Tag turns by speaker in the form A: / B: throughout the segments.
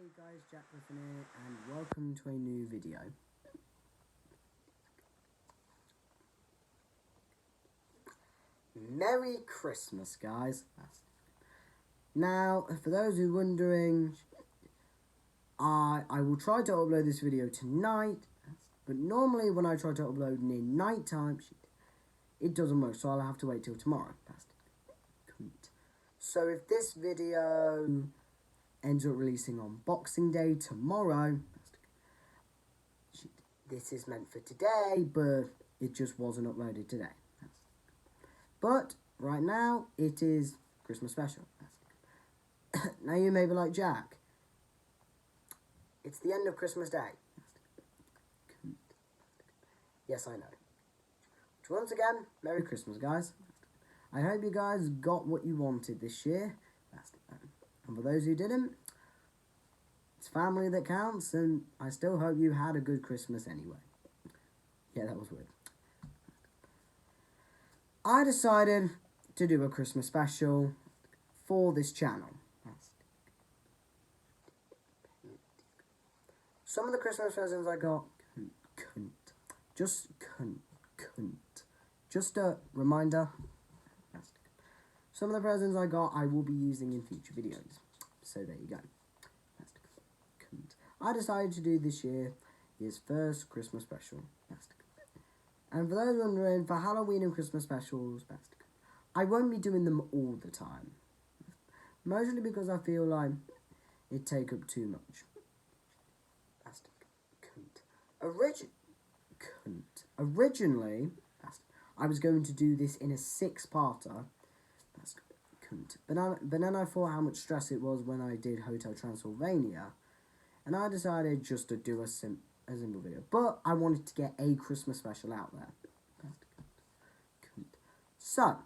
A: Hey guys, Jack Griffin here, and welcome to a new video. Merry Christmas, guys. Now, for those who are wondering, I will try to upload this video tonight, but normally when I try to upload near night time, it doesn't work, so I'll have to wait till tomorrow. So if this video ends up releasing on Boxing Day tomorrow, this is meant for today, but it just wasn't uploaded today. But right now, it is Christmas special. Now you may be like, Jack, it's the end of Christmas Day. Yes, I know. But once again, Merry Christmas, guys. I hope you guys got what you wanted this year. And for those who didn't, it's family that counts, and I still hope you had a good Christmas anyway. Yeah, that was weird. I decided to do a Christmas special for this channel. Some of the Christmas presents I got, Just a reminder, some of the presents I got I will be using in future videos. So there you go. I decided to do this year his first Christmas special. And for those wondering, for Halloween and Christmas specials, I won't be doing them all the time. Mostly because I feel like it'd take up too much. Originally, I was going to do this in a 6-parter. But then I thought how much stress it was when I did Hotel Transylvania, and I decided just to do a simple video. But I wanted to get a Christmas special out there. So,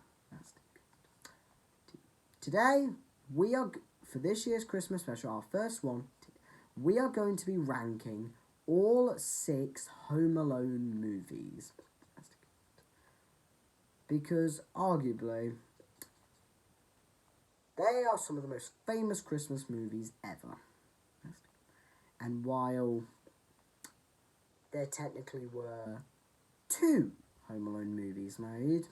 A: today, for this year's Christmas special, our first one, we are going to be ranking all 6 Home Alone movies. Because, arguably, they are some of the most famous Christmas movies ever. And while there technically were 2 Home Alone movies made,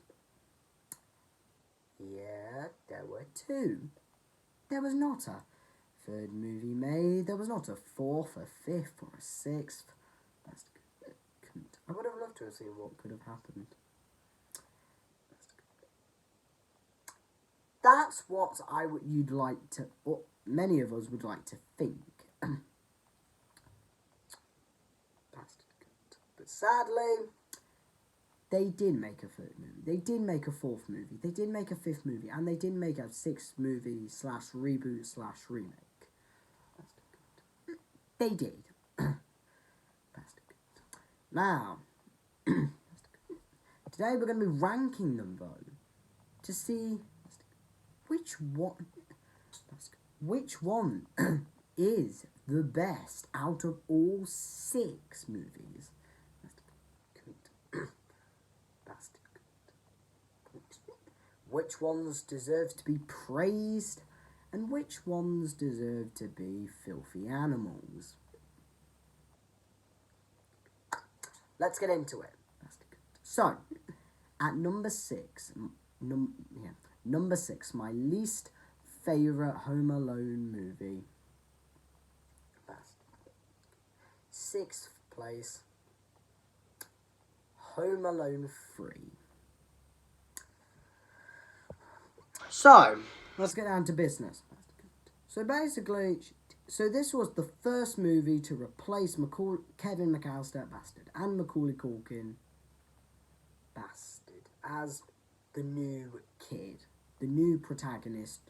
A: yeah, there were 2. There was not a 3rd movie made. There was not a 4th, a 5th, or a 6th. I would have loved to have seen what could have happened. That's what you'd like to, or many of us would like to think. But sadly, they did make a 3rd movie. They did make a 4th movie. They did make a 5th movie. And they did make a 6th movie / reboot / remake. They did. Now, today we're going to be ranking them, though, to see which one is the best out of all 6 movies. Which ones deserve to be praised, and which ones deserve to be filthy animals. Let's get into it. So, at number 6, number 6, my least favourite Home Alone movie. 6th place, Home Alone 3. So, let's get down to business. So basically, this was the first movie to replace Kevin McAllister, and Macaulay Culkin, as the new kid, the new protagonist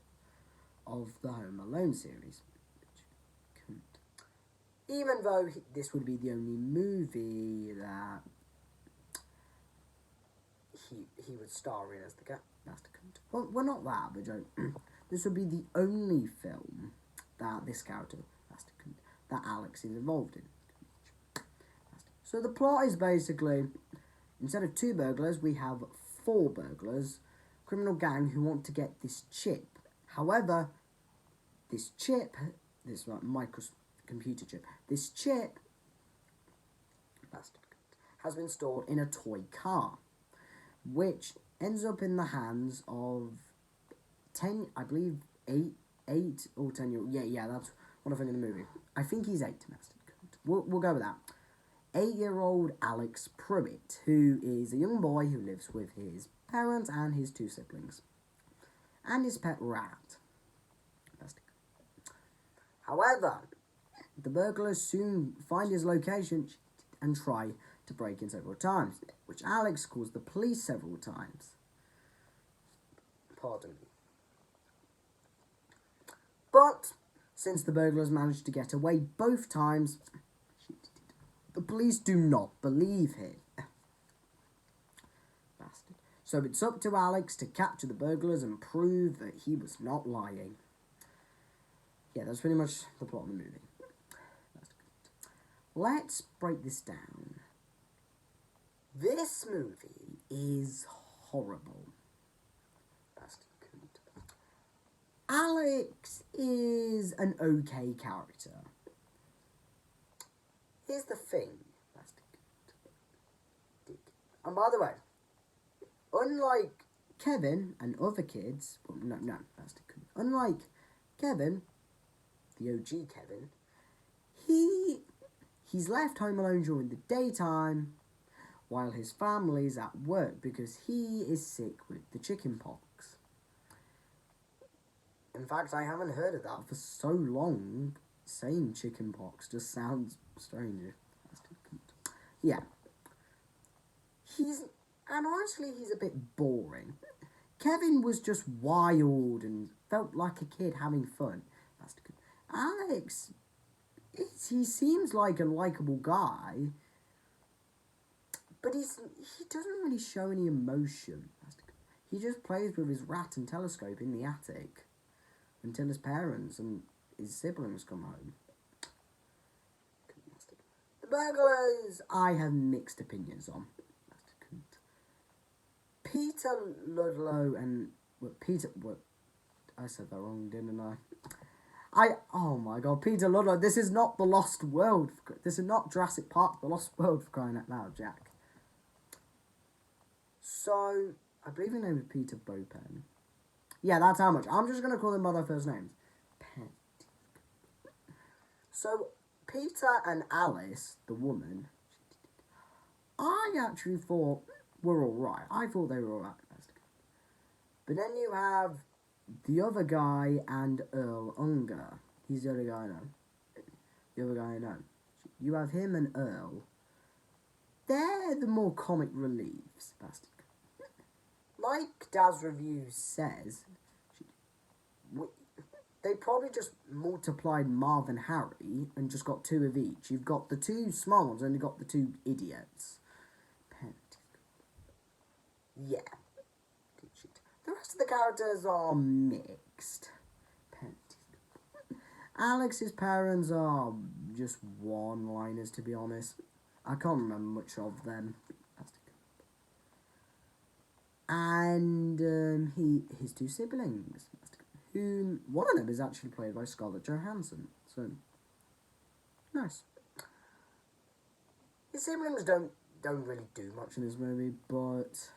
A: of the Home Alone series. Even though this would be the only movie that he would star in as the guy. Well, not that, but this would be the only film that this character, that Alex is involved in. So the plot is basically, instead of 2 burglars, we have 4 burglars, criminal gang who want to get this chip. However, this chip, computer chip. This chip has been stored in a toy car, which ends up in the hands of 10, I believe, 8 or 10-year-old. Yeah, that's what I think in the movie. I think he's 8. We'll go with that. 8-year-old Alex Pruitt, who is a young boy who lives with his parents and his 2 siblings, and his pet rat. However, the burglars soon find his location and try to break in several times, which Alex calls the police several times. Pardon me. But since the burglars managed to get away both times, the police do not believe him. Bastard. So it's up to Alex to capture the burglars and prove that he was not lying. Yeah, that's pretty much the plot of the movie. Let's break this down. This movie is horrible. Alex is an okay character. Here's the thing. And by the way, unlike Kevin and other kids, well, no, unlike Kevin, the OG Kevin, he's left home alone during the daytime while his family's at work because he is sick with the chicken pox. In fact, I haven't heard of that for so long. Saying chicken pox just sounds strange. Yeah. Honestly, he's a bit boring. Kevin was just wild and felt like a kid having fun. Alex, he seems like a likable guy, but he doesn't really show any emotion. He just plays with his rat and telescope in the attic until his parents and his siblings come home. The burglars, I have mixed opinions on. Peter Ludlow and... I said that wrong, didn't I? Oh my god, Peter Ludlow, this is not The Lost World. This is not Jurassic Park, The Lost World, for crying out loud, Jack. So, I believe his name is Peter Bopen. Yeah, that's how much. I'm just going to call them by their first names. So, Peter and Alice, the woman, I actually thought were alright. I thought they were alright. But then you have the other guy and Earl Unger. He's the other guy I know. The other guy I know. You have him and Earl. They're the more comic reliefs. Like Daz Review says, they probably just multiplied Marv and Harry and just got 2 of each. You've got the 2 small ones and you've got the 2 idiots. Yeah. The rest of the characters are mixed. Alex's parents are just one-liners, to be honest. I can't remember much of them. And his 2 siblings, whom one of them is actually played by Scarlett Johansson. So nice. His siblings don't really do much in this movie, but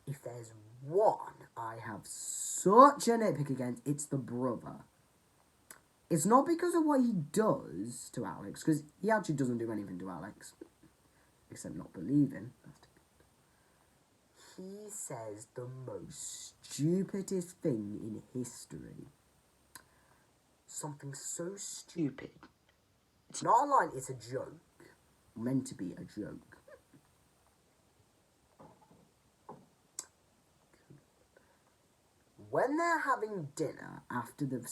A: if there's one I have such a nitpick against, it's the brother. It's not because of what he does to Alex, because he actually doesn't do anything to Alex, except not believing. He says the most stupidest thing in history. Something so stupid. It's not a line, it's a joke. Meant to be a joke. When they're having dinner after the...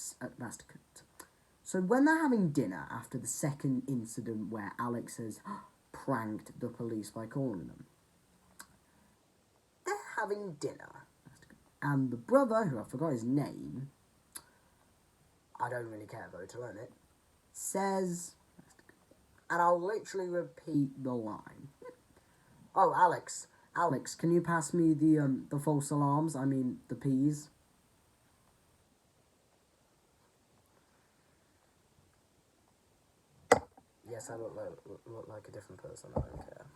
A: So when they're having dinner after the second incident where Alex has pranked the police by calling them, they're having dinner. And the brother, who I forgot his name, I don't really care though to learn it, says, and I'll literally repeat the line. Oh, Alex, can you pass me the false alarms? I mean, the peas.
B: Yes, I look like a different person. I don't care.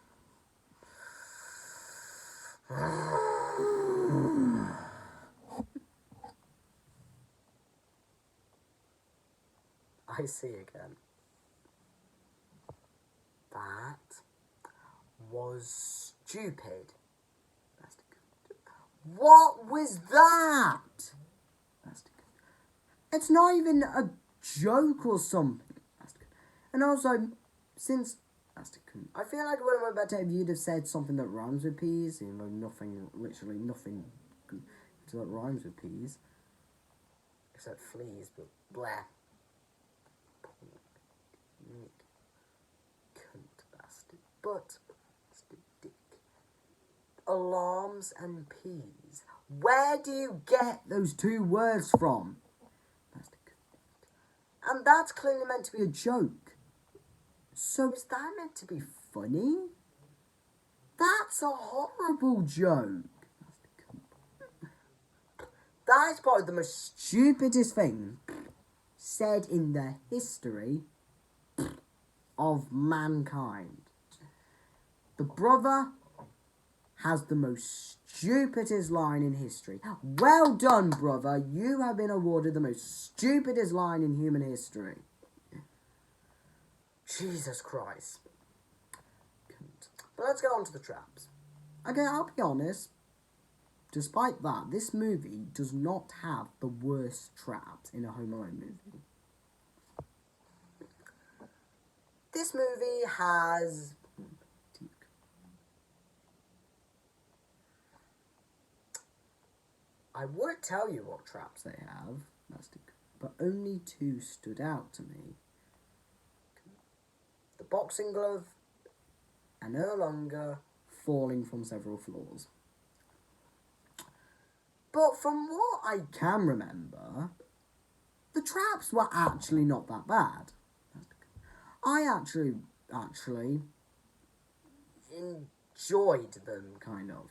B: I see again. That was stupid. What was that?
A: It's not even a joke or something. And also, since I feel like when we're better, if you'd have said something that rhymes with peas, you know, nothing, literally nothing that rhymes with peas.
B: Except fleas, but blah. Cunt bastard. But, bastard dick. Alarms and peas. Where do you get
A: those two words from? And that's clearly meant to be a joke. So is that meant to be funny? That's a horrible joke.
B: That is probably the most
A: stupidest thing said in the history of mankind. The brother has the most stupidest line in history. Well done, brother. You have been awarded the most stupidest line in human history.
B: Jesus Christ. But let's get on to the traps.
A: Okay, I'll be honest. Despite that, this movie does not have the worst traps in a Home Alone movie.
B: This movie has... I would tell you what traps
A: they have, but only two stood out to me.
B: The boxing glove, and no longer
A: falling from several floors.
B: But from what I
A: can remember, the traps were actually not that bad. I actually
B: enjoyed them,
A: kind of.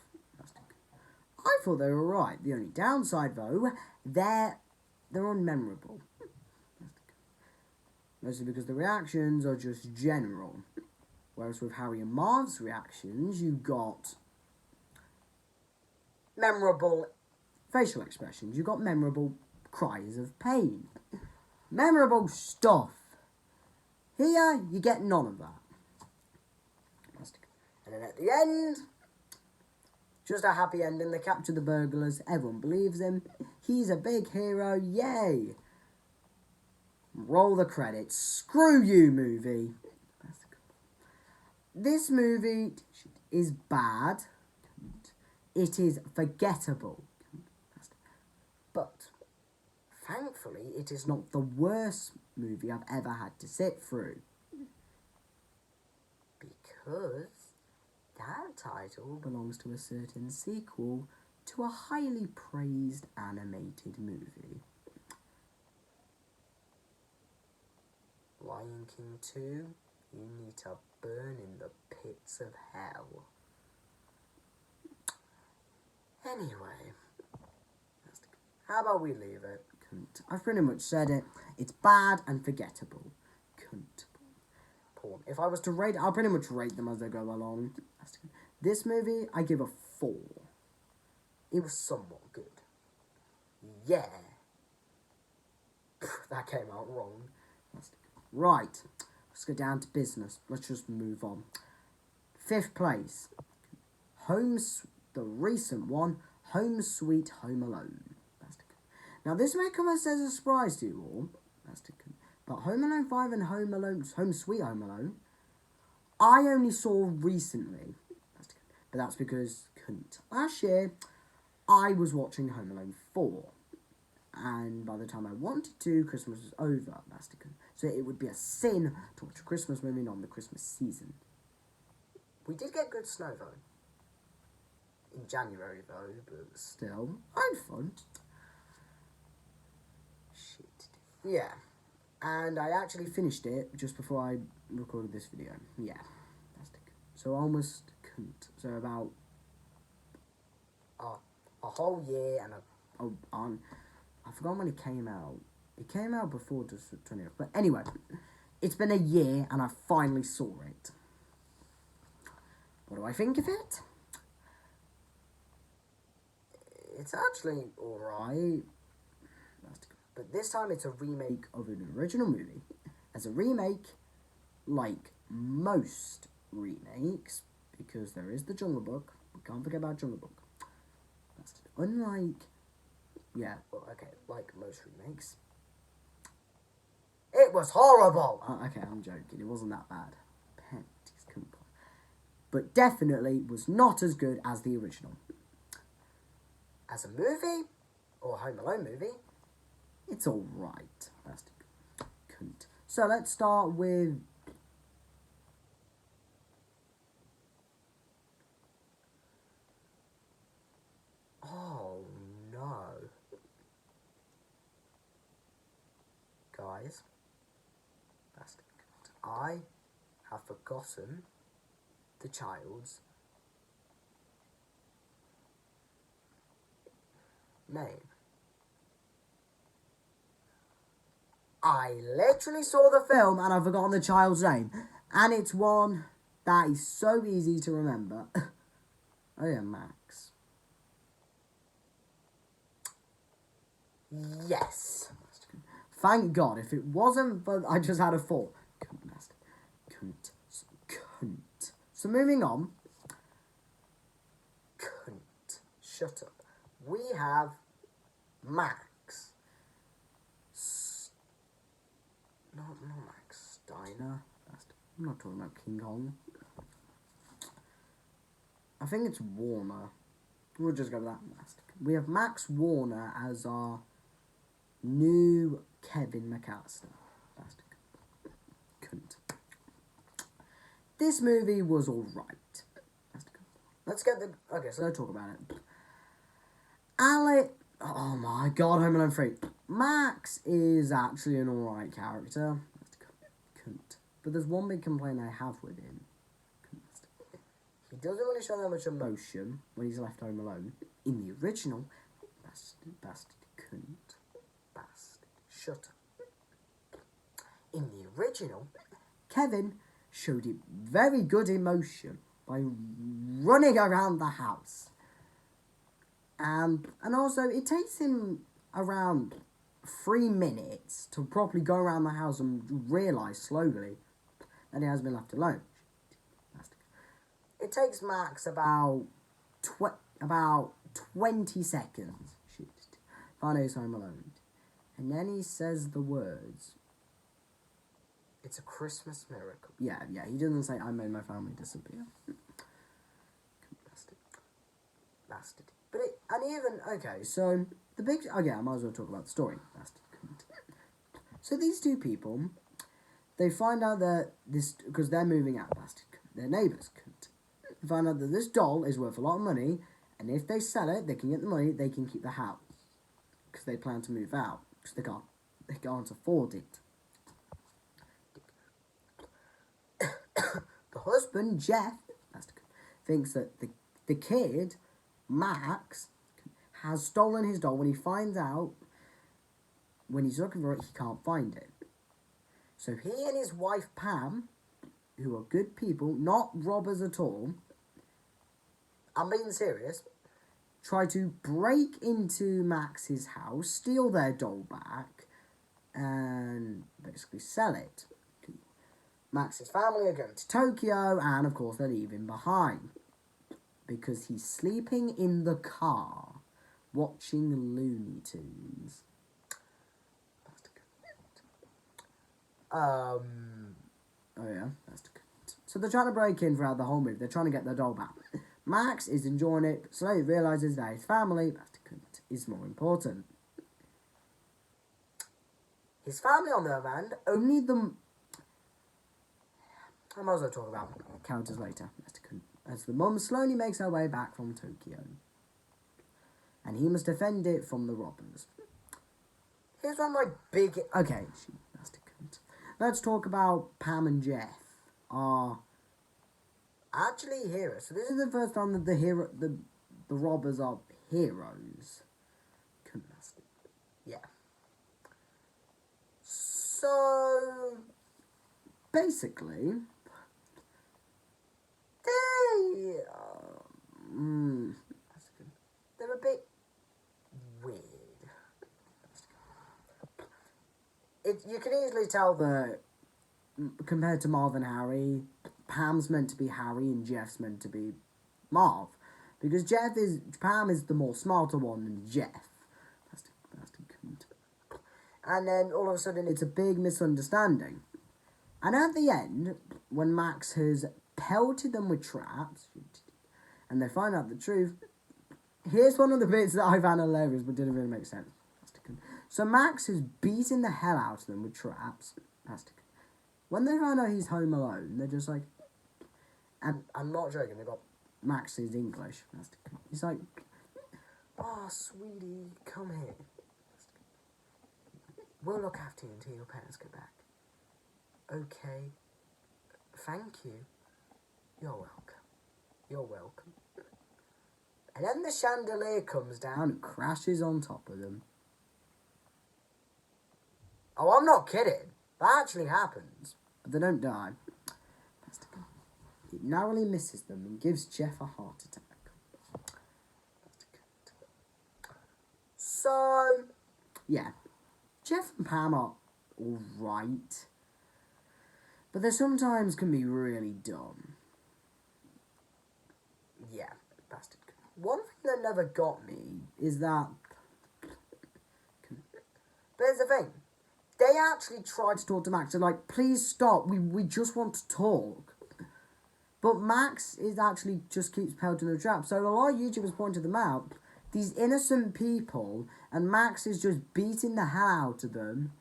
A: I thought they were right. The only downside, though, they're unmemorable. Mostly because the reactions are just general. Whereas with Harry and Marv's reactions, you got
B: memorable
A: facial expressions. You got memorable cries of pain. Memorable stuff. Here, you get none of that.
B: And then at the end, just a happy ending. They capture the burglars. Everyone believes him. He's a big hero. Yay. Roll the credits. Screw you, movie. This movie is bad. It is forgettable. But, thankfully, it is not the worst movie I've ever had to sit through. Because that title belongs to a certain sequel to a highly praised animated movie. Lion King 2, you need to burn in the pits of hell. Anyway, how about we leave it?
A: Cunt. I've pretty much said it. It's bad and forgettable. Cunt.
B: Porn. If I was to
A: rate, I'll pretty much rate them as they go along. This movie, I give a 4.
B: It was somewhat good. Yeah. That came out wrong.
A: Right. Let's go down to business. Let's just move on. 5th place. The recent one, Home Sweet Home Alone. Now, this may come as a surprise to you all. But Home Alone 5 and Home Sweet Home Alone, I only saw recently. But that's because, last year, I was watching Home Alone 4. And by the time I wanted to, Christmas was over. So it would be a sin to watch a Christmas movie on the Christmas season.
B: We did get good snow, though. In January, though, but...
A: Still, I had fun.
B: Shit. Yeah. And I actually finished it just before I recorded this video. Yeah. So almost So about a whole year and
A: I forgot when it came out. It came out before just 20th. But anyway,
B: It's been a year and I finally saw it. What do I think of it? It's actually alright. But this time it's a remake of an original movie. As a remake, like most remakes, because there is the Jungle Book. We can't forget about Jungle Book. Unlike, like most remakes. It was horrible! Okay, I'm joking. It wasn't that bad. Panties couldn't cry. But definitely was not as good as the original. As a movie, or Home Alone movie, it's alright. Couldn't. So let's start with... Oh no. Guys, I have forgotten the child's name. I literally saw the film and I've forgotten the child's name. And it's one that is so easy to remember. Oh yeah, Max. Yes. Thank God. If it wasn't for... I just had a thought. Cunt. So moving on. Cunt. Shut up. We have Max. Not Max Steiner. I'm not talking about King Kong. I think it's Warner. We'll just go with that. We have Max Warner as our new Kevin McAllister. Couldn't. This movie was alright. Let's get the... Okay, so let's talk about it. Alec... Oh my god, Home Alone 3. Max is actually an alright character. Couldn't. But there's one big complaint I have with him. He doesn't really show that much emotion when he's left home alone. In the original, bastard, couldn't. Bastard, shut up. In the original, Kevin showed it very good emotion by running around the house. And also, it takes him around 3 minutes to properly go around the house and realise slowly that he has been left alone. It takes Max about 20 seconds. Find he's home alone. And then he says the words. It's a Christmas miracle. Yeah, he doesn't say, I made my family disappear. Bastard. But okay, so, the big, okay, I might as well talk about the story. Bastard. So these two people, they find out that this, because they're moving out, bastard. Their neighbours couldn't. They find out that this doll is worth a lot of money, and if they sell it, they can get the money, they can keep the house. Because they plan to move out, because they can't afford it. The husband, Jeff, thinks that the kid, Max, has stolen his doll. When he finds out, when he's looking for it, he can't find it. So he and his wife, Pam, who are good people, not robbers at all, I'm being serious, try to break into Max's house, steal their doll back, and basically sell it. Max's family are going to Tokyo, and of course they leave him behind. Because he's sleeping in the car, watching Looney Tunes. Oh yeah, that's the... So they're trying to break in throughout the whole movie. They're trying to get their doll back. Max is enjoying it, but slowly realises that his family is more important. His family, on the other hand, only the... I might as well talk about characters later. As the mum slowly makes her way back from Tokyo. And he must defend it from the robbers. Here's one of my big... Okay, let's talk about Pam and Jeff are actually heroes. So this is the first time that the robbers are heroes. Yeah. So basically, they they're a bit weird. You can easily tell that compared to Marv and Harry, Pam's meant to be Harry and Jeff's meant to be Marv, because Pam is the more smarter one than Jeff. And then all of a sudden it's a big misunderstanding. And at the end, when Max has pelted them with traps, and they find out the truth, here's one of the bits that I found hilarious but didn't really make sense. So Max is beating the hell out of them with traps. When they find out he's home alone, they're just like, and I'm not joking, they got Max's English. He's like, oh, sweetie, come here. We'll look after you until your parents get back. Okay. Thank you. You're welcome. You're welcome. And then the chandelier comes down and crashes on top of them. Oh, I'm not kidding. That actually happens. But they don't die. It narrowly misses them and gives Jeff a heart attack. So, yeah. Jeff and Pam are alright. But they sometimes can be really dumb. Yeah, bastard. One thing that never got me is that... But here's the thing. They actually tried to talk to Max. They're like, please stop. We just want to talk. But Max is actually just keeps pelting the trap. So a lot of YouTubers pointed them out. These innocent people, and Max is just beating the hell out of them.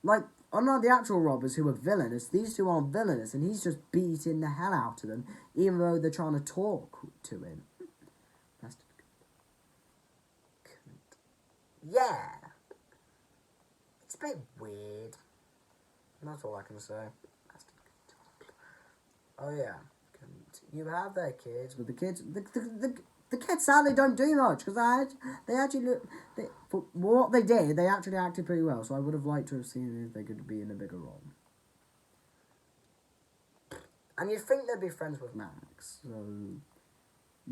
B: Like, unlike the actual robbers who are villainous, these two aren't villainous, and he's just beating the hell out of them, even though they're trying to talk to him. Yeah. It's a bit weird. That's all I can say. Oh yeah. You have their kids, but the kids... The kids sadly don't do much, because they actually look... For what they did, they actually acted pretty well, so I would have liked to have seen if they could be in a bigger role. And you'd think they'd be friends with Max, so...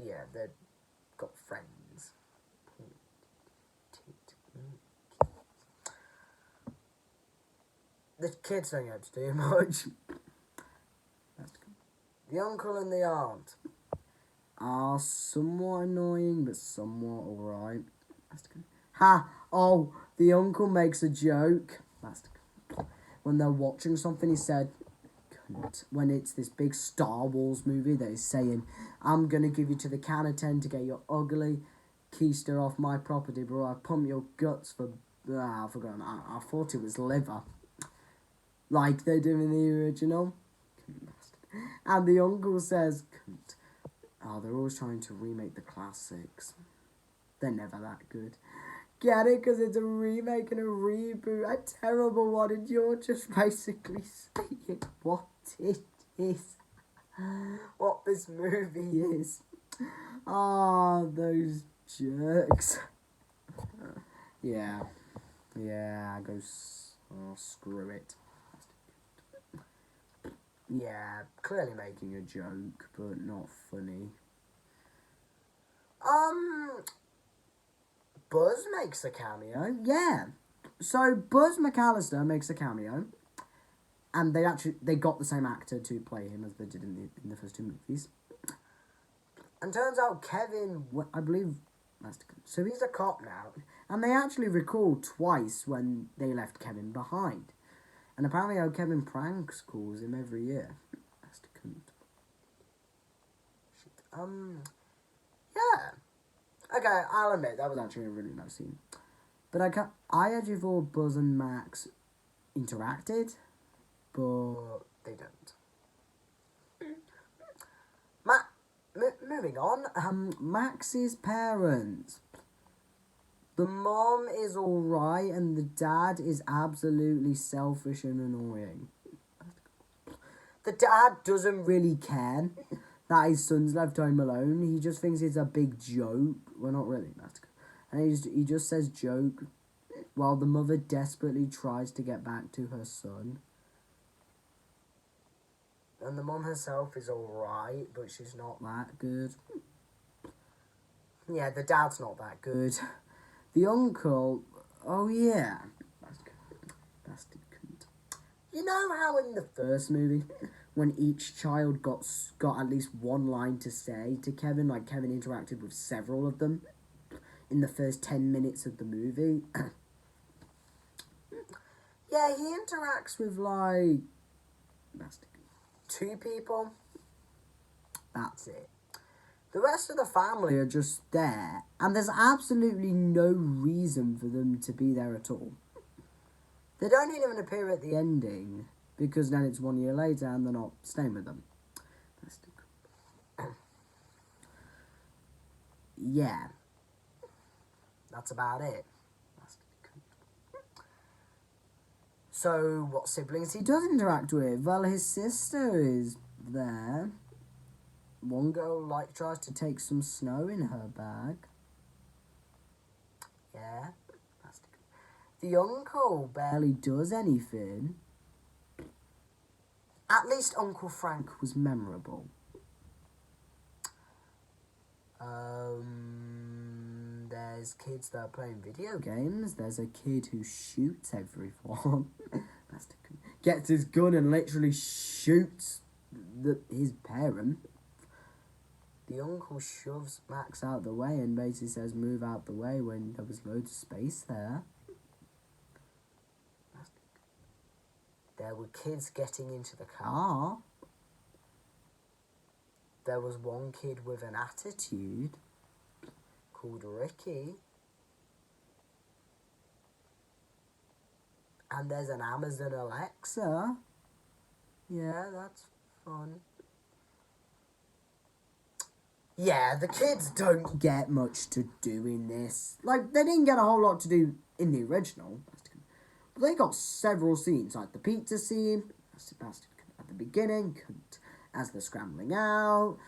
B: Yeah, they've got friends. The kids don't have to do much. The uncle and the aunt are somewhat annoying, but somewhat alright. Ha! Oh, the uncle makes a joke. When they're watching something, he said, when it's this big Star Wars movie that is saying, I'm gonna give you to the count of 10 to get your ugly keister off my property, bro. I pump your guts for... I forgot. I thought it was liver. Like they do in the original. And the uncle says, oh, they're always trying to remake the classics. They're never that good. Get it? Because it's a remake and a reboot. A terrible one. And you're just basically saying what it is. What this movie is. Ah, those jerks. Yeah. Yeah, screw it. Yeah, clearly making a joke, but not funny. Buzz makes a cameo. Yeah. So Buzz McAllister makes a cameo, and they got the same actor to play him as they did in the first two movies. And turns out Kevin, I believe, so he's a cop now, and they actually recall twice when they left Kevin behind. And apparently how Kevin pranks calls him every year. That's the cunt. Shit. Yeah. Okay, I'll admit, that was actually a really nice scene. But I actually thought Buzz and Max interacted, but they don't. Moving on, Max's parents. The mom is alright, and the dad is absolutely selfish and annoying. The dad doesn't really care that his son's left home alone. He just thinks it's a big joke. Well, not really. And he just says joke, while the mother desperately tries to get back to her son. And the mum herself is alright, but she's not that good. Yeah, the dad's not that good. The uncle, oh yeah. Bastard cunt. You know how in the first movie, when each child got at least one line to say to Kevin, like Kevin interacted with several of them in the first 10 minutes of the movie? Yeah, he interacts with like two people. That's it. The rest of the family are just there, and there's absolutely no reason for them to be there at all. They don't even appear at the ending, because then it's 1 year later and they're not staying with them. Yeah. That's about it. So, what siblings he does interact with? Well, his sister is there. One girl, like, tries to take some snow in her bag. Yeah. The uncle barely does anything. At least Uncle Frank was memorable. There's kids that are playing video games. There's a kid who shoots everyone. Gets his gun and literally shoots his parent. The uncle shoves Max out the way and basically says, move out the way, when there was loads of space there. There were kids getting into the car. There was one kid with an attitude called Ricky. And there's an Amazon Alexa. Yeah, that's fun. Yeah, the kids don't get much to do in this. Like, they didn't get a whole lot to do in the original. But they got several scenes, like the pizza scene, at the beginning, as they're scrambling out.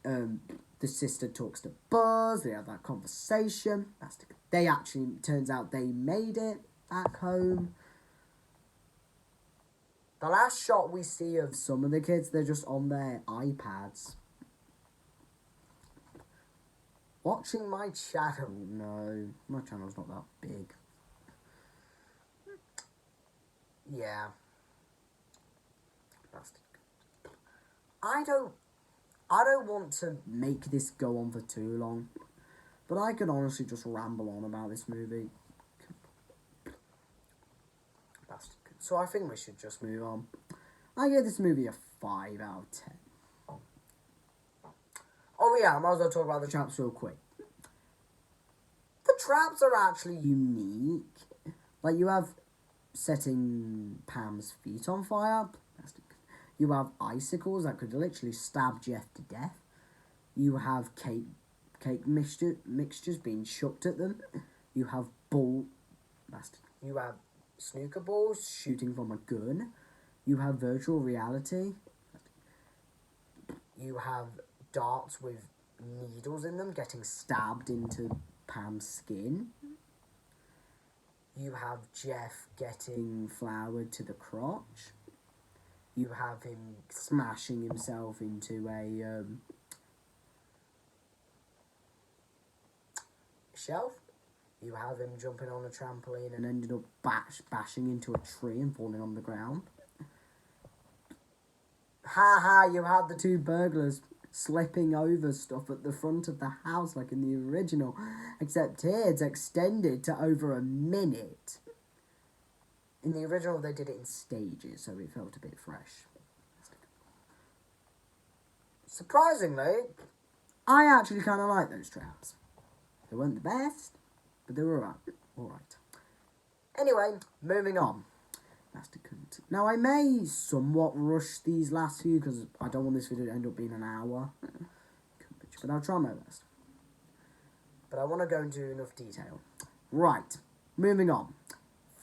B: The sister talks to Buzz, they have that conversation. They actually, turns out they made it back home. The last shot we see of some of the kids, they're just on their iPads. Watching my channel. No, my channel's not that big. Yeah. I don't want to make this go on for too long, but I could honestly just ramble on about this movie. So I think we should just move on. I give this movie a 5 out of 10. Oh yeah, I might as well talk about the traps real quick. The traps are actually unique. Like, you have setting Pam's feet on fire. You have icicles that could literally stab Jeff to death. You have cake mixtures being chucked at them. You have You have snooker balls shooting from a gun. You have virtual reality. You have darts with needles in them getting stabbed into Pam's skin. You have Jeff getting floured to the crotch. You have him smashing himself into a shelf. You have him jumping on a trampoline and ended up bashing into a tree and falling on the ground. You had the two burglars slipping over stuff at the front of the house like in the original, except here it's extended to over a minute. In the original they did it in stages, so it felt a bit fresh. Surprisingly, I actually kind of like those traps. They weren't the best, but they were alright. Anyway, moving on. Now, I may somewhat rush these last few because I don't want this video to end up being an hour. But I'll try my best. But I want to go into enough detail. Right, moving on.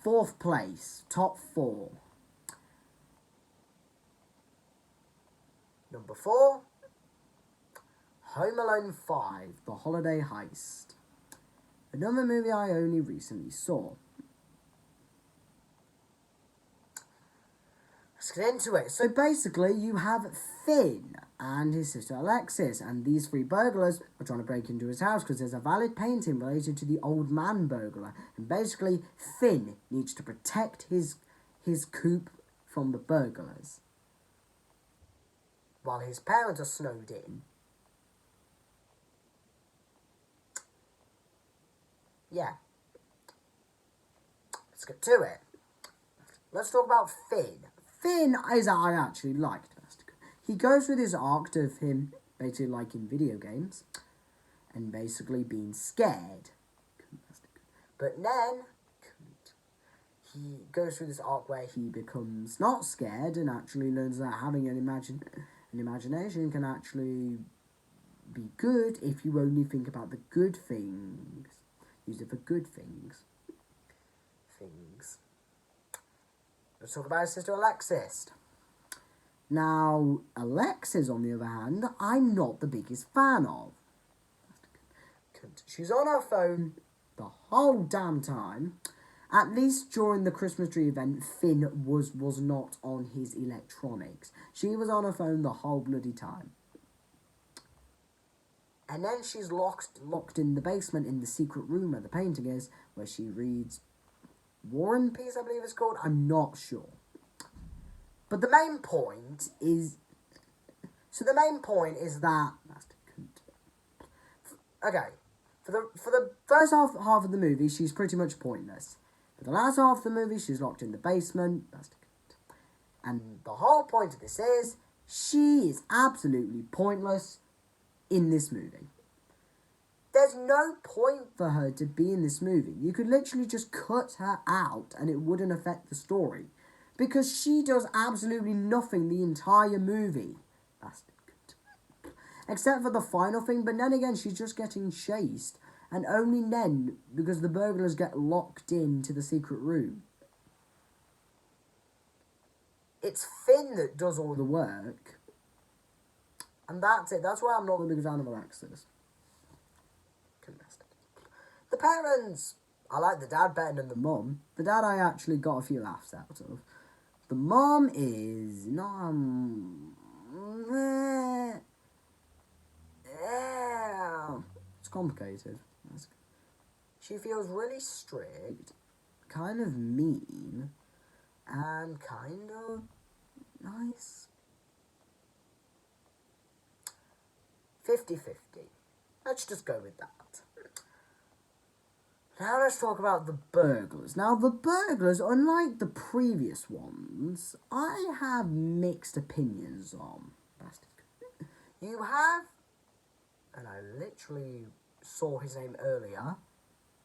B: 4th place, top 4. Number 4, Home Alone 5, The Holiday Heist. Another movie I only recently saw.
A: let's get into it. So basically, you have Finn and his sister Alexis, and these three burglars are trying to break into his house because there's a valid painting related to the old man burglar. And basically, Finn needs to protect his coop from the burglars, while his parents are snowed in. Yeah. Let's get to it. Let's talk about Finn. Finn is I actually liked. He goes through this arc of him basically liking video games and basically being scared. But then he goes through this arc where he becomes not scared and actually learns that having an imagination can actually be good if you only think about the good things. Use it for good things. Let's talk about his sister Alexis. Now, Alexis, on the other hand, I'm not the biggest fan of. She's on her phone the whole damn time. At least during the Christmas tree event, Finn was not on his electronics. She was on her phone the whole bloody time. And then she's locked in the basement in the secret room where the painting is, where she reads War and Peace, I believe it's called. I'm not sure. But the main point is... So the main point is that... Okay. For the first half of the movie, she's pretty much pointless. For the last half of the movie, she's locked in the basement. And the whole point of this is... She is absolutely pointless in this movie. There's no point for her to be in this movie. You could literally just cut her out and it wouldn't affect the story. Because she does absolutely nothing the entire movie. Except for the final thing, but then again, she's just getting chased. And only then, because the burglars get locked into the secret room. It's Finn that does all the work. And that's it. That's why I'm not the biggest fan of Alexis. The parents, I like the dad better than the mum. The dad I actually got a few laughs out of. The mum is it's complicated. She feels really strict, kind of mean, and kind of nice. 50-50. Let's just go with that. Now let's talk about the burglars. Now the burglars, unlike the previous ones, I have mixed opinions on. You have, and I literally saw his name earlier,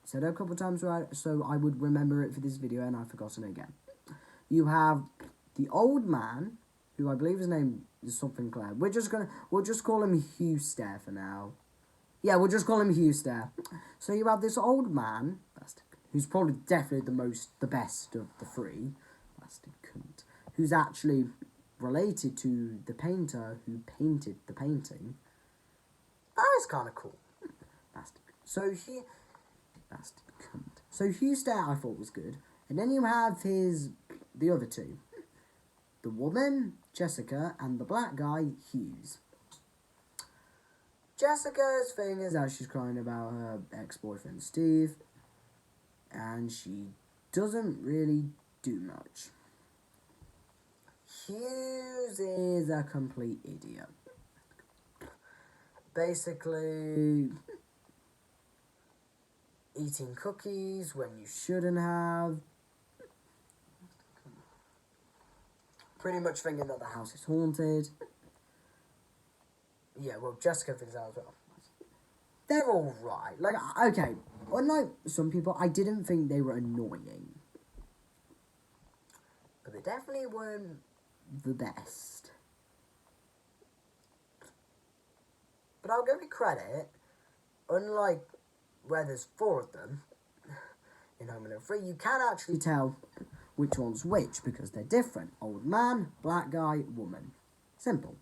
A: said it a couple of times so I would remember it for this video and I've forgotten it again. You have the old man, who I believe his name is something Claire. We'll just call him Hugh Stair for now. Yeah, we'll just call him Hugh Stair. So you have this old man, who's probably definitely the best of the three, who's actually related to the painter who painted the painting. That is kind of cool. So Hugh Stair I thought was good. And then you have the other two. The woman, Jessica, and the black guy, Hughes. Jessica's thing is that she's crying about her ex-boyfriend, Steve. And she doesn't really do much. Hughes is a complete idiot. Basically, eating cookies when you shouldn't have. Pretty much thinking that the house is haunted. Yeah, well, Jessica thinks that as well. They're all right. Like, okay, unlike some people, I didn't think they were annoying. But they definitely weren't the best. But I'll give you credit. Unlike where there's 4 of them in Home Alone 3, you can actually tell which one's which because they're different. Old man, black guy, woman. Simple.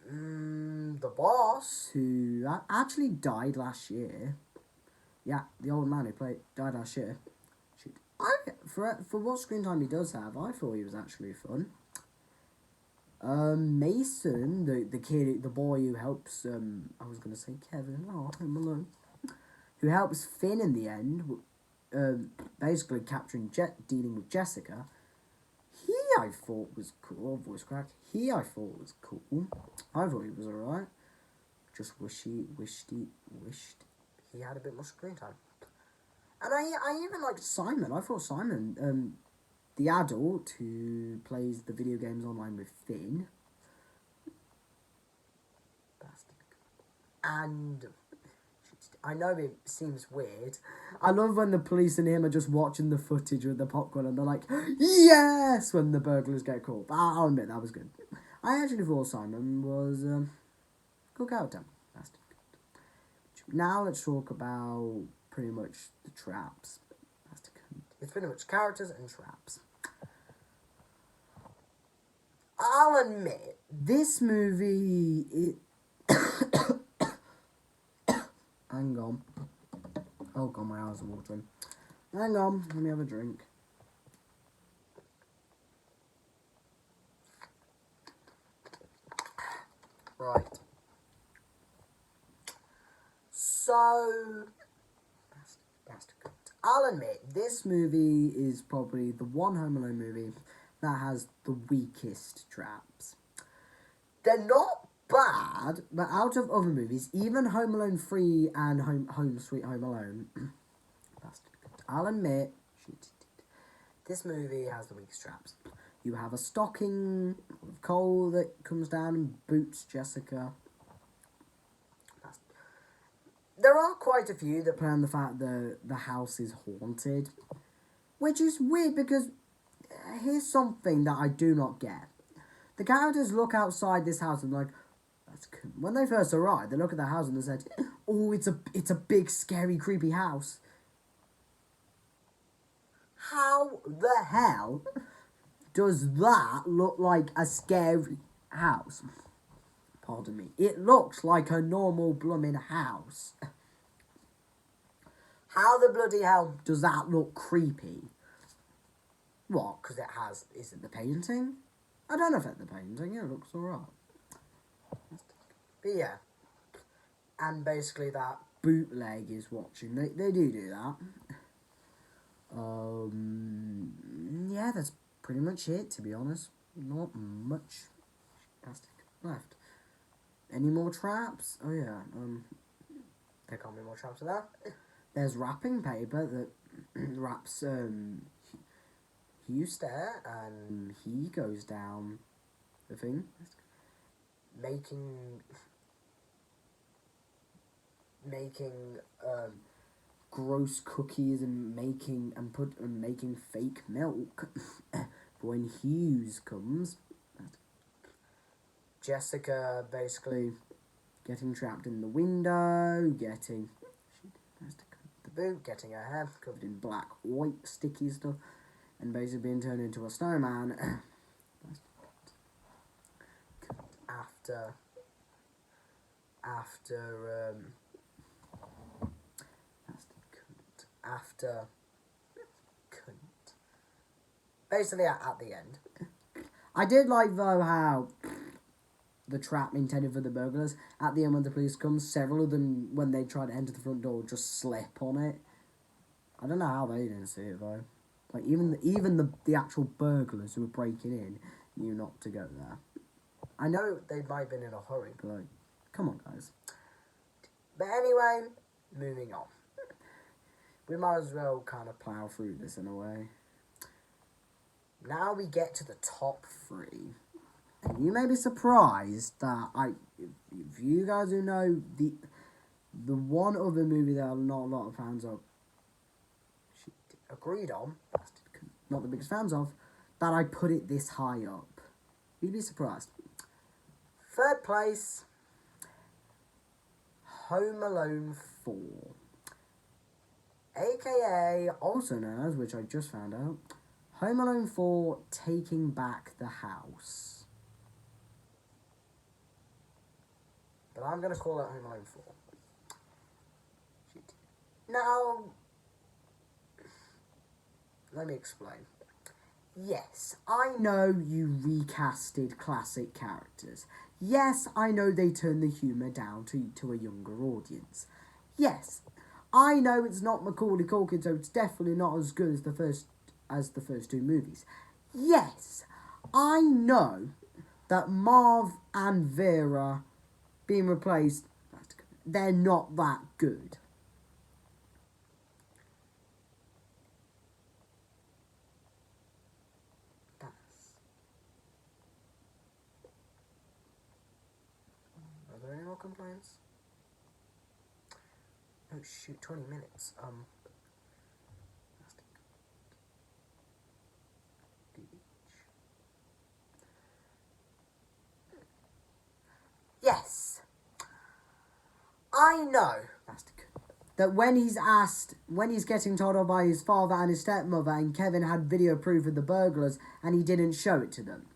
A: The boss, who actually died last year. Yeah, the old man who died last year.
B: For what screen time he does have, I thought he was actually fun. Mason, the kid, the boy who helps, I was gonna say Kevin, him alone, who helps Finn in the end, basically dealing with Jessica. He I thought was cool, voice crack. I thought was cool. I thought he was alright. Just wished he had a bit more screen time. And I even liked Simon. I thought Simon, the adult who plays the video games online with Finn. And I know it seems weird. I love when the police and him are just watching the footage with the popcorn and they're like, yes, when the burglars get caught. I'll admit, that was good. I actually thought Simon was good character. Now let's talk about pretty much the traps. It's pretty much characters and traps. I'll admit, this movie... Hang on. Oh god, my eyes are watering. Hang on, let me have a drink. Right. So, I'll admit, this movie is probably the one Home Alone movie that has the weakest traps. They're not bad, but out of other movies, even Home Alone 3 and Home Sweet Home Alone, I'll admit, this movie has the weakest traps. You have a stocking of coal that comes down and boots Jessica. There are quite a few that play on the fact that the house is haunted, which is weird because here's something that I do not get. The characters look outside this house and like, when they first arrived, they look at the house and they said, "Oh, it's a big, scary, creepy house." How the hell does that look like a scary house? Pardon me. It looks like a normal blooming house. How the bloody hell does that look creepy? What? Because is it the painting? I don't know if it's the painting. It looks alright. But yeah. And basically that bootleg is watching. They do that. Yeah, that's pretty much it, to be honest. Not much left. Any more traps? Oh yeah, there can't be more traps of that. There's wrapping paper that wraps Hugh Stair, and he goes down the thing, making gross cookies and making fake milk. When Hughes comes, Jessica basically getting trapped in the window, getting the boot, getting her hair covered in black, white, sticky stuff, and basically being turned into a snowman. Basically at the end. I did like though how the trap intended for the burglars, at the end when the police come, several of them, when they try to enter the front door, just slip on it. I don't know how they didn't see it though. Like even the actual burglars who were breaking in knew not to go there. I know they might have been in a hurry, but like, come on guys. But anyway, moving on. We might as well kind of plough through this in a way. Now we get to the top 3. And you may be surprised that if you guys who know the one other movie that I'm not a lot of fans of, agreed on, not the biggest fans of, that I put it this high up. You'd be surprised. 3rd place, Home Alone 4. AKA, also known as, which I just found out, Home Alone 4 Taking Back the House. But I'm going to call it Home Alone 4. Now,
A: let me explain. Yes, I know you recasted classic characters. Yes, I know they turned the humour down to a younger audience. Yes, I know it's not Macaulay Culkin, so it's definitely not as good as the first two movies. Yes, I know that Marv and Vera being replaced, they're not that good. Are there any more complaints? Oh shoot, 20 minutes. Yes, I know that when he's getting told off by his father and his stepmother, and Kevin had video proof of the burglars, and he didn't show it to them.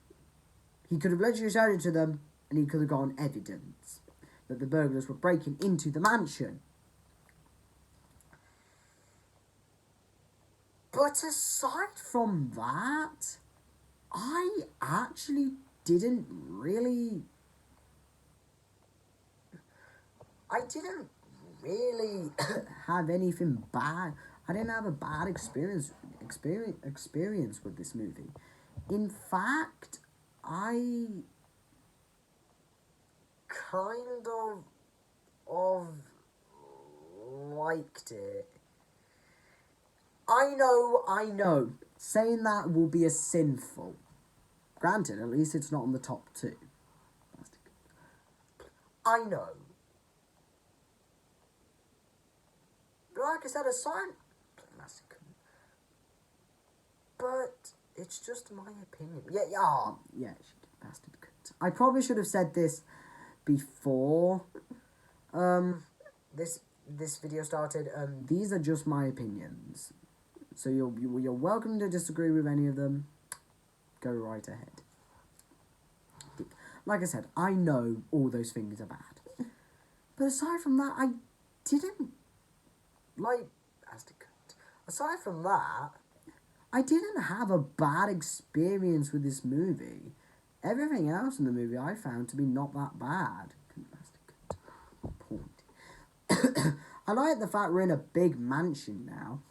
A: He could have literally showed it to them, and he could have gotten evidence that the burglars were breaking into the mansion. But aside from that, I actually didn't really have anything bad. I didn't have a bad experience with this movie. In fact, I kind of liked it. I know. Saying that will be a sinful. Granted, at least it's not on the top two. I know. Like I said, aside, but it's just my opinion. Yeah, bastard. I probably should have said this before this video started. These are just my opinions, so you're welcome to disagree with any of them. Go right ahead. Like I said, I know all those things are bad, but aside from that, I didn't like. Aside from that, I didn't have a bad experience with this movie. Everything else in the movie I found to be not that bad. I like the fact we're in a big mansion now.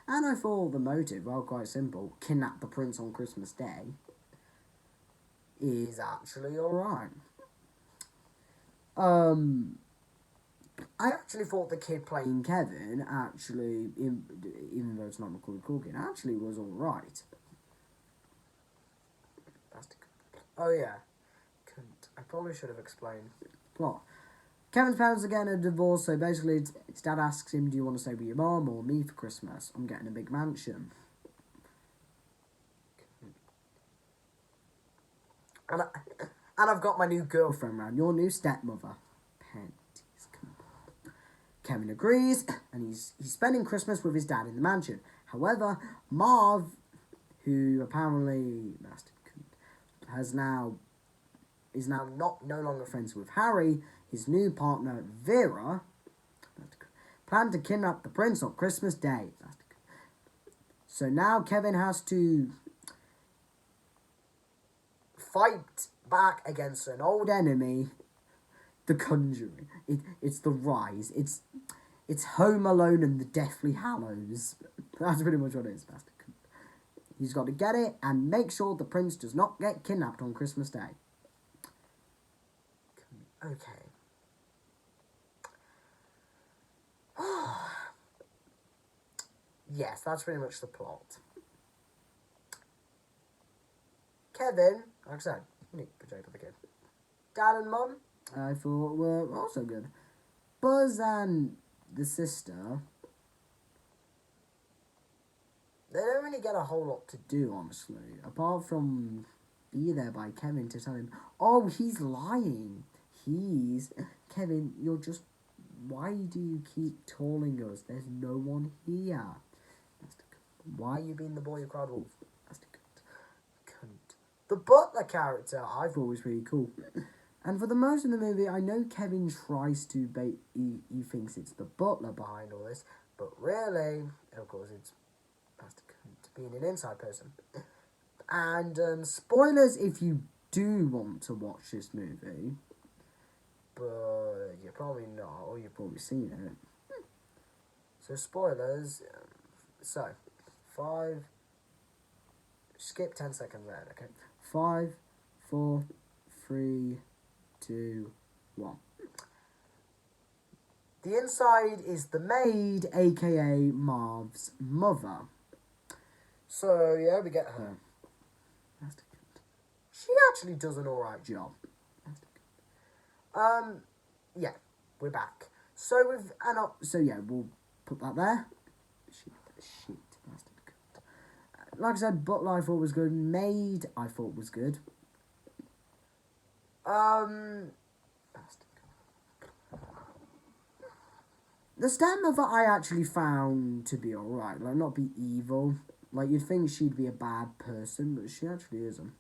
A: And I thought the motive, well, quite simple. Kidnap the prince on Christmas Day is actually alright. I actually thought the kid playing Kevin actually, even though it's not Macaulay Culkin, actually was alright. Oh yeah, I probably should have explained. Plot. Kevin's parents are getting a divorce, so basically his dad asks him, do you want to stay with your mom or me for Christmas? I'm getting a big mansion. And I've got my new girlfriend round, your new stepmother. Kevin agrees, and he's spending Christmas with his dad in the mansion. However, Marv, who apparently is now no longer friends with Harry, his new partner Vera, plan to kidnap the prince on Christmas Day. So now Kevin has to fight back against an old enemy, The Conjuring. It's The Rise. It's Home Alone and the Deathly Hallows. That's pretty much what it is. He's got to get it and make sure the prince does not get kidnapped on Christmas Day. Okay. Yes, that's pretty much the plot. Kevin, like I said, unique project of the kid. Dad and Mum, I thought were also good. Buzz and the sister, they don't really get a whole lot to do, honestly. Apart from be there by Kevin to tell him, oh, he's lying. Kevin, you're just, why do you keep calling us? There's no one here. Why are you being the boy who cried wolf? The butler character I thought was pretty cool. And for the most of the movie, I know Kevin tries to he thinks it's the butler behind all this, but really, of course, it's Pastor Cunt. being an inside person. And spoilers if you do want to watch this movie, but you're probably not, or you've probably seen it. So spoilers. So 5. Skip 10 seconds there. Okay. 5, 4, 3, 2, 1. The inside is the maid, aka Marv's mother. So yeah, we get her. She actually does an alright job. Yeah, we're back. So we've so yeah, we'll put that there. Shit, bastard. Like I said, Butler I thought was good. Maid I thought was good. The stepmother I actually found to be alright, like not be evil. Like you'd think she'd be a bad person, but she actually isn't.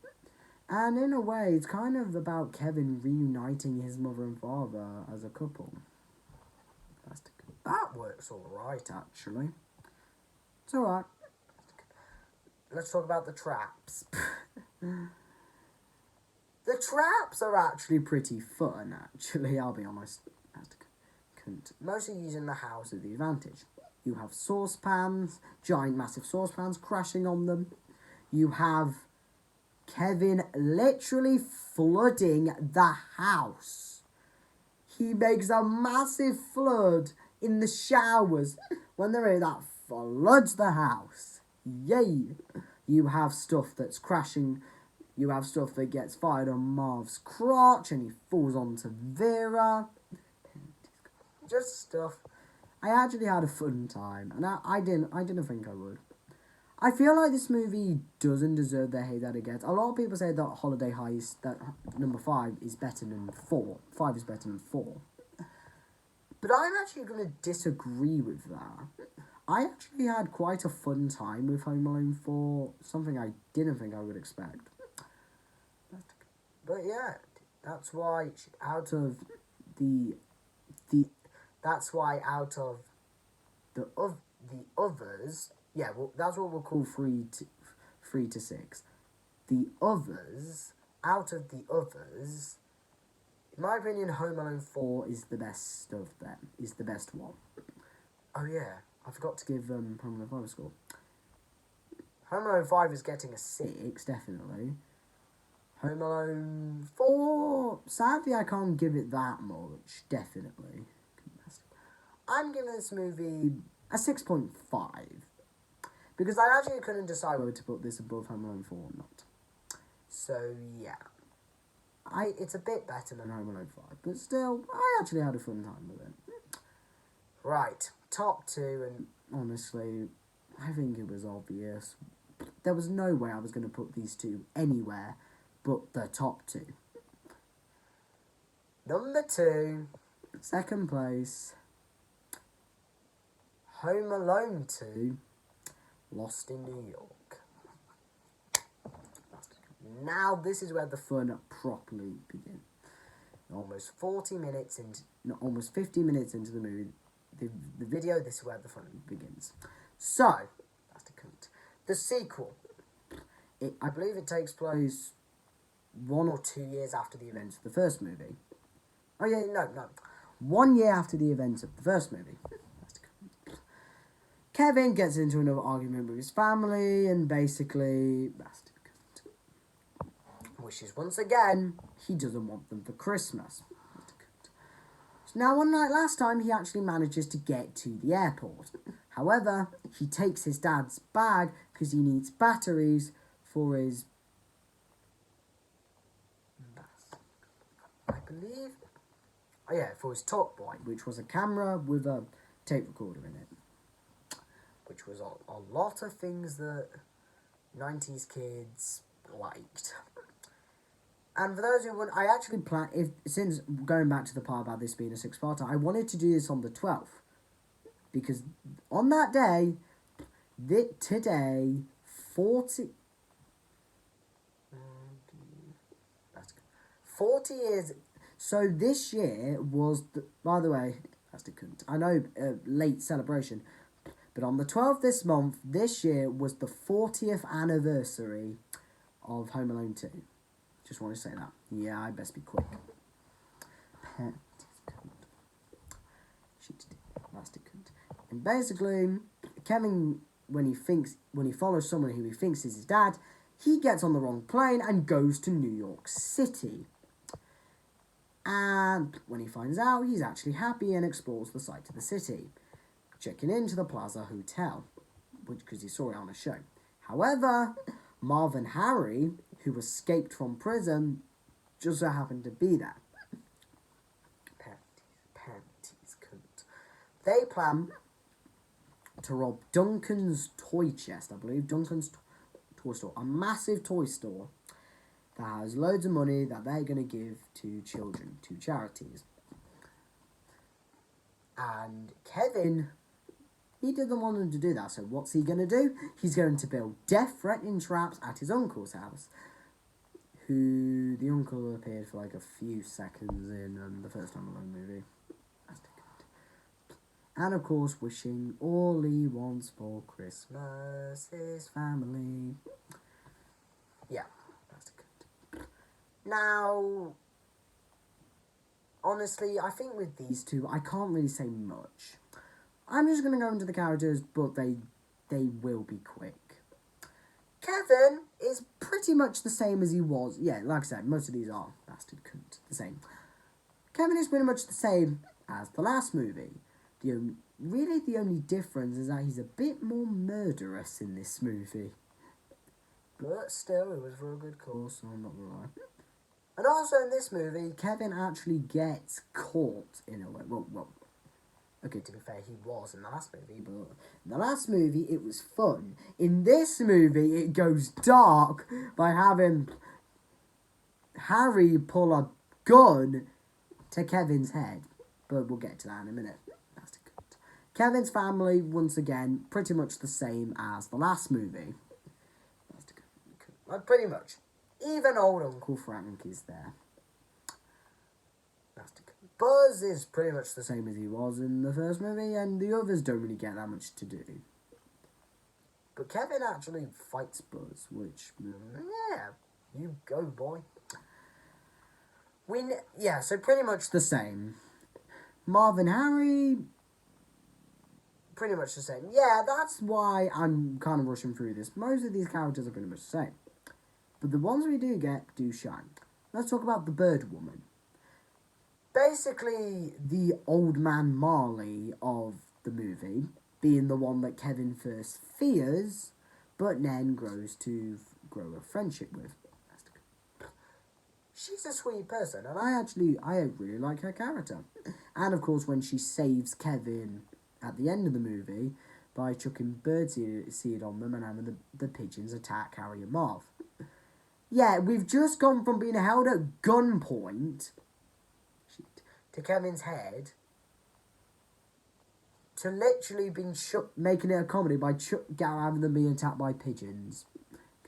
A: And in a way, it's kind of about Kevin reuniting his mother and father as a couple. That works alright, actually. It's alright. Let's talk about the traps. The traps are actually pretty fun, actually, I'll be honest. Mostly using the house at the advantage. You have saucepans, giant massive saucepans crashing on them. You have Kevin literally flooding the house. He makes a massive flood in the showers when they're in that floods the house. Yay! You have stuff that's crashing. You have stuff that gets fired on Marv's crotch and he falls onto Vera. Just stuff. I actually had a fun time, and I didn't think I would. I feel like this movie doesn't deserve the hate that it gets. A lot of people say that Holiday Heist, that number 5 is better than 4. 5 is better than 4. But I'm actually going to disagree with that. I actually had quite a fun time with Home Alone 4, something I didn't think I would expect. But yeah, that's why out of the others, yeah, well, that's what we'll call 3 to 6. The others, out of the others, in my opinion, Home Alone 4 is the best of them, is the best one. Oh yeah, I forgot to give Home Alone 5 a score. Home Alone 5 is getting a 6, definitely. Home Alone 4, sadly I can't give it that much, definitely. I'm giving this movie a 6.5. Because I actually couldn't decide whether to put this above Home Alone 4 or not. So, yeah. It's a bit better than Home Alone 5. But still, I actually had a fun time with it. Right. Top 2, and honestly, I think it was obvious. There was no way I was going to put these two anywhere but the top 2. Number 2. Second place. Home Alone 2, Lost in New York. Now this is where the fun properly begins. Almost 40 minutes into, no, almost 50 minutes into the movie, the video, this is where the fun begins. So, the sequel. I believe it takes place 1 or 2 years after the events of the first movie. Oh yeah, no. 1 year after the events of the first movie. Kevin gets into another argument with his family and basically wishes once again he doesn't want them for Christmas. So now, unlike last time, he actually manages to get to the airport. However, he takes his dad's bag because he needs batteries for his, I believe, for his talk boy, which was a camera with a tape recorder in it. Which was a lot of things that 90s kids liked. And for those who want, I actually since going back to the part about this being a 6-parter, I wanted to do this on the 12th. Because on that day, today, 40 years, so this year was, by the way, I know, late celebration,
B: But on the 12th this year was the 40th anniversary of Home Alone 2. Just want to say that. Yeah, I best be quick. And basically, Kevin, when he follows someone who he thinks is his dad, he gets on the wrong plane and goes to New York City. And when he finds out, he's actually happy and explores the site of the city, checking into the Plaza Hotel, because he saw it on a show. However, Marv and Harry, who escaped from prison, just so happened to be there. Panties, cunt. They plan to rob Duncan's toy chest, I believe. Duncan's toy store. A massive toy store that has loads of money that they're going to give to children, to charities. And Kevin, he didn't want them to do that, so what's he going to do? He's going to build death-threatening traps at his uncle's house, who the uncle appeared for like a few seconds in the first Home Alone movie. And of course, wishing all he wants for Christmas is family. Yeah, that's good. Now, honestly, I think with these two, I can't really say much. I'm just going to go into the characters, but they will be quick. Kevin is pretty much the same as he was. Yeah, like I said, most of these are bastard cunt, the same. Kevin is pretty much the same as the last movie. The only difference is that he's a bit more murderous in this movie. But still, it was for a good cause, so I'm not gonna lie. And also in this movie, Kevin actually gets caught in a way. Well, okay, to be fair, he was in the last movie, but in the last movie, it was fun. In this movie, it goes dark by having Harry pull a gun to Kevin's head. But we'll get to that in a minute. That's good. Kevin's family, once again, pretty much the same as the last movie. That's good. Pretty much. Even old Uncle Frank is there. That's good. Buzz is pretty much the same as he was in the first movie, and the others don't really get that much to do. But Kevin actually fights Buzz, which, yeah, you go, boy. So pretty much the same. Marv and Harry, pretty much the same. Yeah, that's why I'm kind of rushing through this. Most of these characters are pretty much the same. But the ones we do get do shine. Let's talk about the Bird Woman. Basically, the old man Marley of the movie, being the one that Kevin first fears, but then grows to grow a friendship with. She's a sweet person, and I really like her character. And of course, when she saves Kevin at the end of the movie by chucking birdseed on them and having the pigeons attack Harry and Marv. Yeah, we've just gone from being held at gunpoint to Kevin's head to literally being making it a comedy by having them being attacked by pigeons.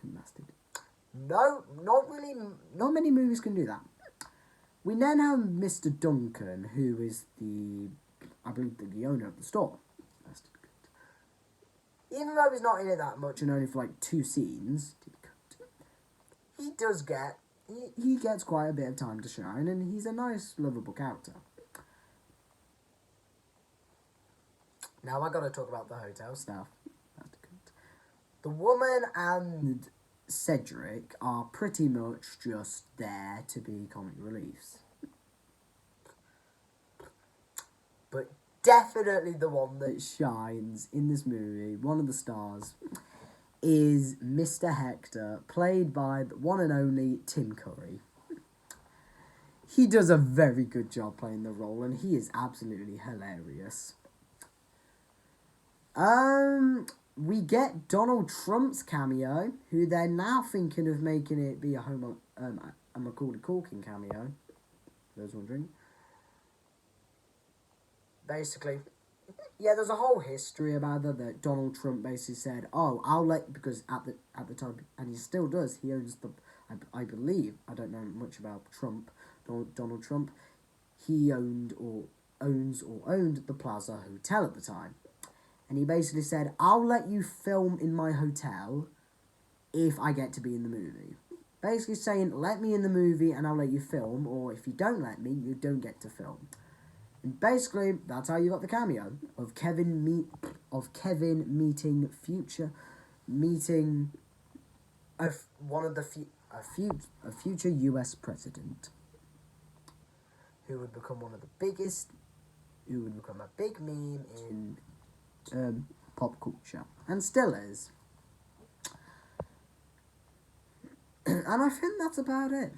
B: Bastard. No, not really. Not many movies can do that. We then have Mr. Duncan, who is I believe, the owner of the store. Even though he's not in it that much and only for like 2 scenes, he does he gets quite a bit of time to shine, and he's a nice, lovable character. Now I gotta talk about the hotel stuff. The woman and Cedric are pretty much just there to be comic reliefs. But definitely the one that shines in this movie, one of the stars, is Mr. Hector, played by the one and only Tim Curry. He does a very good job playing the role, and he is absolutely hilarious. We get Donald Trump's cameo, who they're now thinking of making it be a Macaulay Culkin cameo. For those wondering. Basically, yeah, there's a whole history about that Donald Trump basically said, because at the time, and he still does, he owns I believe, I don't know much about Donald Trump, he owned the Plaza Hotel at the time. And he basically said, I'll let you film in my hotel if I get to be in the movie. Basically saying, let me in the movie and I'll let you film, or if you don't let me, you don't get to film. And basically, that's how you got the cameo of Kevin meeting a future U.S. president, who would become one of the biggest, who would become a big meme in pop culture, and still is. And I think that's about it.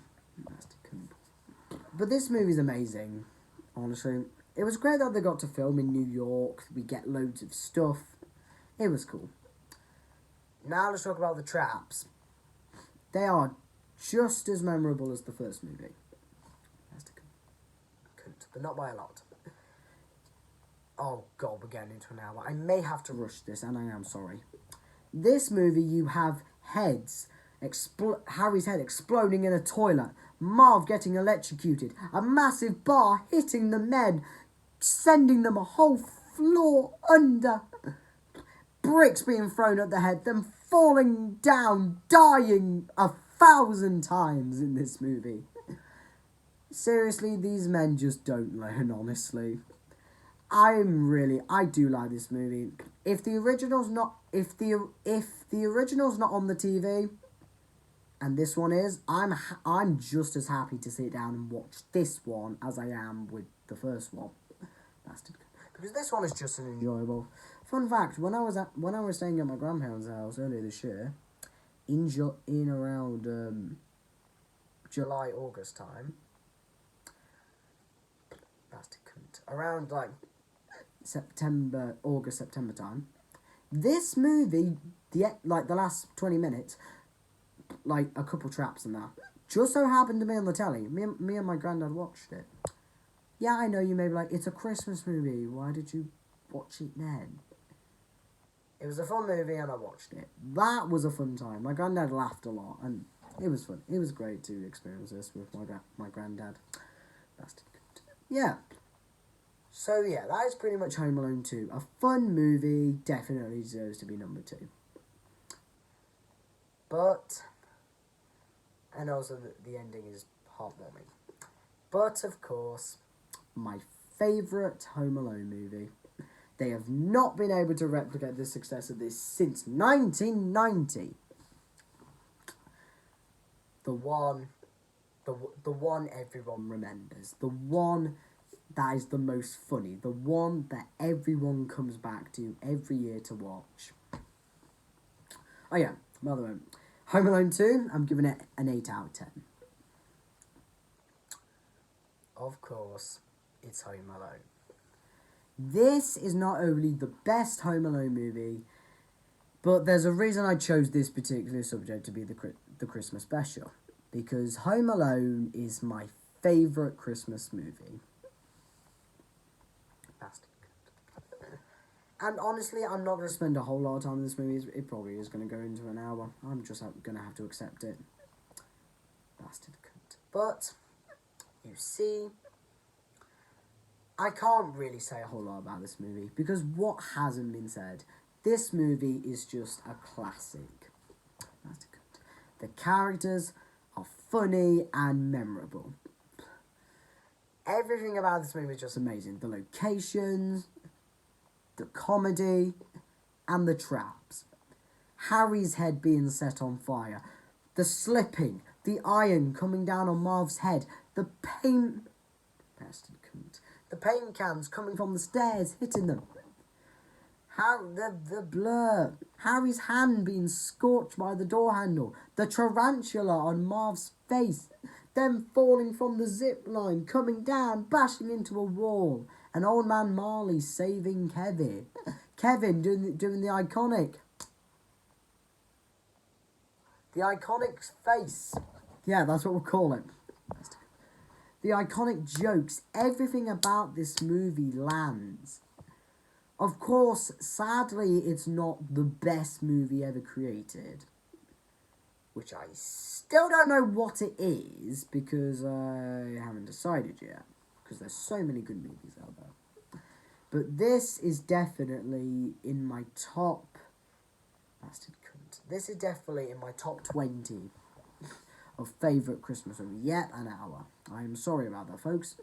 B: But this movie's amazing, honestly. It was great that they got to film in New York. We get loads of stuff. It was cool. Now let's talk about the traps. They are just as memorable as the first movie. But not by a lot. Oh god, we're getting into an hour. I may have to rush this, and I am sorry. This movie, you have heads. Harry's head exploding in a toilet, Marv getting electrocuted, a massive bar hitting the men, sending them a whole floor under, bricks being thrown at the head, them falling down, dying 1,000 times in this movie. Seriously, these men just don't learn, honestly. I do like this movie. If the original's not on the TV, and this one is, I'm just as happy to sit down and watch this one as I am with the first one. Because this one is just an enjoyable. Fun fact: when I was staying at my grandparents' house earlier this year, in around July August time, around like August September time, this movie, the last 20 minutes. Like a couple traps and that. Just so happened to be on the telly. Me and my granddad watched it. Yeah, I know you may be like, it's a Christmas movie. Why did you watch it then? It was a fun movie and I watched it. That was a fun time. My granddad laughed a lot and it was fun. It was great to experience this with my granddad. Yeah. So yeah, that is pretty much Home Alone 2. A fun movie. Definitely deserves to be number 2. But... and also the ending is heartwarming. But, of course, my favourite Home Alone movie. They have not been able to replicate the success of this since 1990. The one everyone remembers. The one that is the most funny. The one that everyone comes back to every year to watch. Oh yeah, by the way. Home Alone 2, I'm giving it an 8 out of 10. Of course, it's Home Alone. This is not only the best Home Alone movie, but there's a reason I chose this particular subject to be the Christmas special. Because Home Alone is my favourite Christmas movie. And honestly, I'm not going to spend a whole lot of time in this movie. It probably is going to go into an hour. I'm just going to have to accept it. Bastard cunt. But, you see, I can't really say a whole lot about this movie. Because what hasn't been said, this movie is just a classic. Bastard cunt. The characters are funny and memorable. Everything about this movie is just amazing. The locations... the comedy, and the traps. Harry's head being set on fire. The slipping. The iron coming down on Marv's head. The paint... bastard cunt. The paint cans coming from the stairs, hitting them. The blur. Harry's hand being scorched by the door handle. The tarantula on Marv's face. Them falling from the zip line, coming down, bashing into a wall. And Old Man Marley saving Kevin. Kevin doing the iconic. The iconic face. Yeah, that's what we'll call it. The iconic jokes. Everything about this movie lands. Of course, sadly, it's not the best movie ever created. Which I still don't know what it is, because I haven't decided yet. Because there's so many good movies out there. But this is definitely in my top... Bastard cunt. This is definitely in my top 20 of favourite Christmas movies. Yet an hour. I am sorry about that, folks.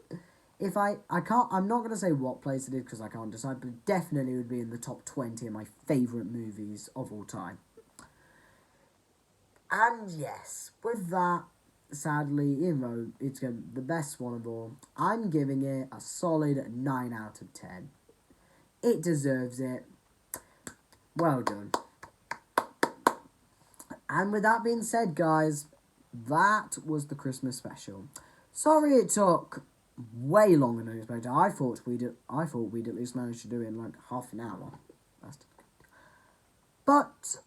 B: If I'm not going to say what place it is because I can't decide, but it definitely would be in the top 20 of my favourite movies of all time. And yes, with that, sadly, even though it's the best one of all, I'm giving it a solid 9 out of 10. It deserves it. Well done. And with that being said, guys, that was the Christmas special. Sorry it took way longer than expected. I thought we'd at least manage to do it in like half an hour. But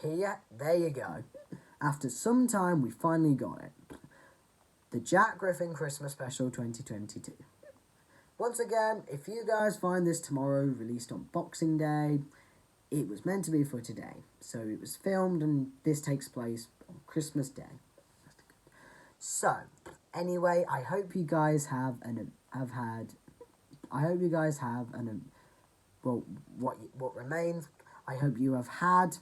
B: there you go. After some time, we finally got it. The Jack Griffin Christmas Special 2022. Once again, if you guys find this tomorrow, released on Boxing Day, it was meant to be for today. So it was filmed and this takes place on Christmas Day. So, anyway, I hope you guys have what remains. I hope you have had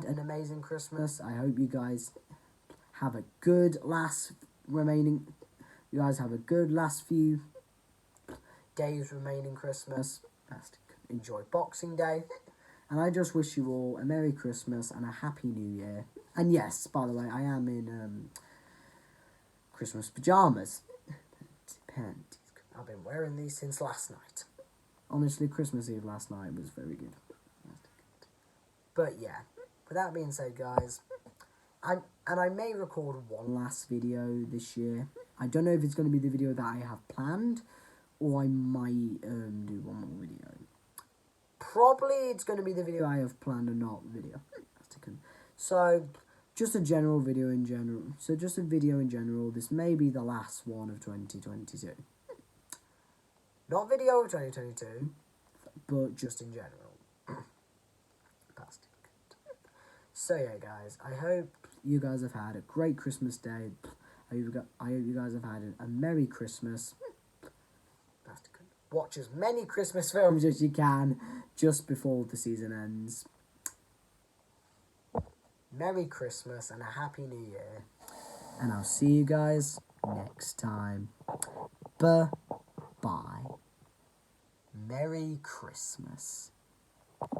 B: an amazing Christmas. I hope you guys have a good last few days remaining Christmas. Enjoy Boxing Day. And I just wish you all a Merry Christmas and a Happy New Year. And yes, by the way, I am in Christmas pyjamas. I've been wearing these since last night. Honestly, Christmas Eve last night was very good. But yeah, with that being said, guys, I may record one last video this year. I don't know if it's going to be the video that I have planned, or I might do one more video. Probably it's going to be the video I have planned and not video. So, just a general video in general. So, just a video in general. This may be the last one of 2022. Not video of 2022, but just in general. So, yeah, guys. I hope you guys have had a great Christmas day. I hope you guys have had a Merry Christmas. Watch as many Christmas films as you can just before the season ends. Merry Christmas and a Happy New Year. And I'll see you guys next time. Bye. Merry Christmas.